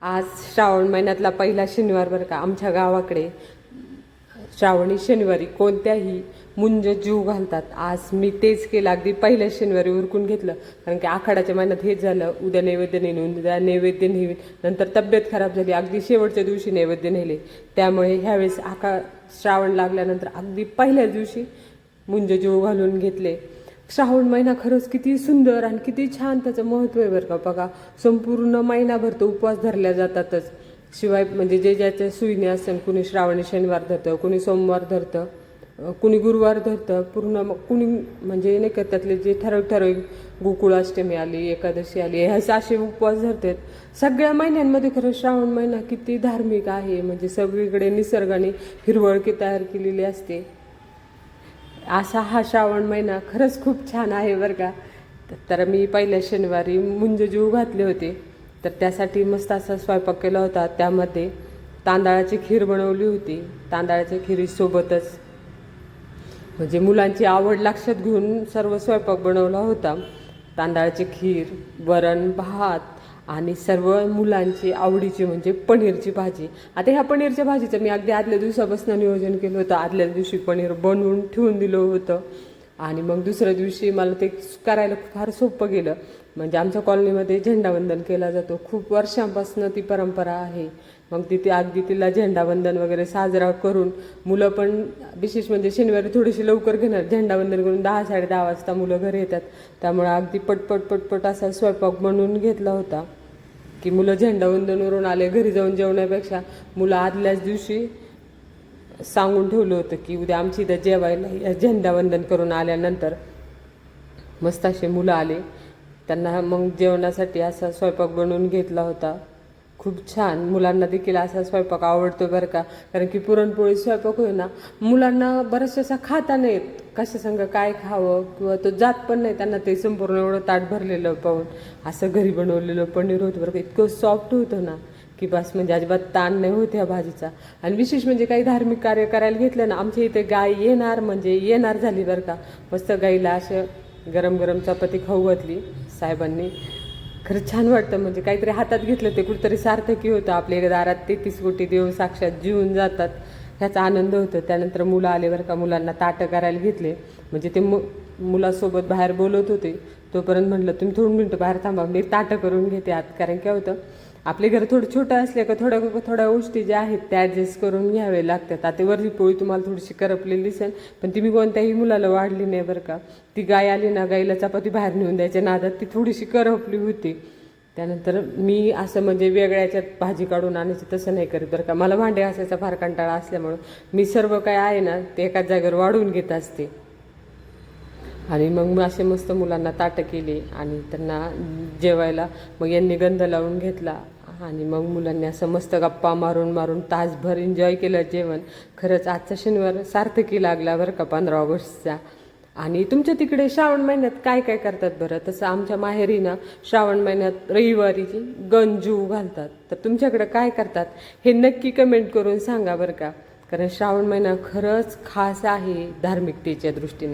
आज श्रावण महिन्यातला पहिला शनिवार बरं का. आमच्या गावाकडे श्रावणी शनिवारी कोणत्याही मुंज जीव घालतात. आज मी तेच केलं, अगदी पहिल्या शनिवारी उरकून घेतलं. कारण की आखाडाच्या महिन्यात हेच झालं, उद्या नैवेद्य नेऊन उद्या नैवेद्य नेवीन, नंतर तब्येत खराब झाली, अगदी शेवटच्या दिवशी नैवेद्य नेले. त्यामुळे ह्यावेळेस श्रावण लागल्यानंतर अगदी पहिल्याच दिवशी मुंज जीव घालून घेतले. श्रावण महिना खरंच किती सुंदर आणि किती छान त्याचं महत्त्व आहे बरं का. बघा, संपूर्ण महिनाभर तर उपवास धरल्या जातातच. शिवाय म्हणजे जे ज्याच्या सुईने असेल, कुणी श्रावणी शनिवार धरतं, कुणी सोमवार धरतं, कुणी गुरुवार धरतं, पूर्ण कुणी म्हणजे नाही का त्यातले जे ठराविक गोकुळाष्टमी आली, एकादशी आली, ह्याचे असे उपवास धरतात. सगळ्या महिन्यांमध्ये खरं श्रावण महिना किती धार्मिक आहे. म्हणजे सगळीकडे निसर्गाने हिरवळकी तयार केलेली असते. असा हा श्रावण महिना खरंच खूप छान आहे बरं का. तर मी पहिल्या शनिवारी मुंज जीव घातले होते. तर त्यासाठी मस्त असा स्वयंपाक केला होता. त्यामध्ये तांदळाची खीर बनवली होती. तांदळाच्या खिरीसोबतच म्हणजे मुलांची आवड लक्षात घेऊन सर्व स्वयंपाक बनवला होता. तांदळाची खीर, वरण, भात आणि सर्व मुलांची आवडीची म्हणजे पनीरची भाजी. आता ह्या पनीरच्या भाजीचं मी अगदी आदल्या दिवसापासून नियोजन केलं होतं. आदल्या दिवशी पनीर बनवून ठेवून दिलं होतं आणि मग दुसऱ्या दिवशी मला ते करायला फार सोपं गेलं. म्हणजे आमच्या कॉलनीमध्ये झेंडावंदन केला जातो. खूप वर्षांपासून ती परंपरा आहे. मग तिथे अगदी तिला झेंडावंदन वगैरे साजरा करून मुलं पण विशेष म्हणजे शनिवारी थोडीशी लवकर घेणार. झेंडावंदन करून 10-10:30 वाजता मुलं घरी येतात. त्यामुळे अगदी पटपट असा स्वयंपाक बनवून घेतला होता की मुलं झेंडावंदनवरून आले, घरी जाऊन जेवण्यापेक्षा मुलं आदल्याच दिवशी सांगून ठेवलं होतं की उद्या आमची इथं जेवायला झेंडावंदन करून आल्यानंतर मस्त असे मुलं आले. त्यांना मग जेवणासाठी असा स्वयंपाक बनवून घेतला होता. खूप छान. मुलांना देखील असा स्वयंपाक आवडतो बरं का. कारण की पुरणपोळी स्वयंपाक होय ना, मुलांना बरंचसं असा खाता नाही येत, कशा संग काय खावं किंवा तो जात पण नाही त्यांना. ते संपूर्ण एवढं ताट भरलेलं पाहून असं घरी बनवलेलं पनीर होतं बरं का. इतकं सॉफ्ट होतं ना की बस म्हणजे अजिबात ताण नाही होत ह्या भाजीचा. आणि विशेष म्हणजे काही धार्मिक कार्य करायला घेतलं ना, आमच्या इथे गाय येणार म्हणजे येणार झाली बरं का. मस्त गाईला असं गरम गरम चपाती खाऊ घातली साहेबांनी. खरंच छान वाटतं. म्हणजे काहीतरी हातात घेतलं ते कुठेतरी सार्थकी होतं. आपल्या दारात 33 कोटी देव साक्षात जीवन जातात, ह्याचा आनंद होतो. त्यानंतर मुलं आले बरं का. मुलांना ताटं करायला घेतले. म्हणजे ते मुलासोबत बाहेर बोलत होते, तोपर्यंत म्हटलं तुम्ही थोडं मिनटं बाहेर थांबा, मी ताटं करून घेते आत. कारण काय होतं, आपले घर थोडं छोटं असले का थोड्या गोष्टी ज्या आहेत त्या ॲडजस्ट करून घ्यावे लागतात. आता वरची पोळी तुम्हाला थोडीशी करपलेली दिसेल, पण ती मी कोणत्याही मुलाला वाढली नाही बरं का. ती गाय आली ना, गाईला चपाती बाहेर नेऊन द्यायच्या नादात ती थोडीशी करपली होती. त्यानंतर मी असं म्हणजे वेगळ्याच्यात भाजी काढून आणायची तसं नाही करत बरं का. मला भांडे घासायचा फार कंटाळा असल्यामुळं मी सर्व काय आहे ना ते एकाच जागेवर वाढवून घेत असते. आणि मग असे मस्त मुलांना ताटं केली आणि त्यांना जेवायला मग यांनी गंध लावून घेतला. आणि मग मुलांनी असं मस्त गप्पा मारून तासभर एन्जॉय केलं जेवण. खरंच आजचा शनिवार सार्थकी लागला बरं का, 15 ऑगस्टचा. आणि तुमच्या तिकडे श्रावण महिन्यात काय काय करतात बरं? तसं आमच्या माहेरी ना श्रावण महिन्यात रविवारीची गंजू घालतात. तर तुमच्याकडे काय करतात हे नक्की कमेंट करून सांगा बरं का. कारण श्रावण महिना खरंच खास आहे धार्मिकतेच्या दृष्टीने.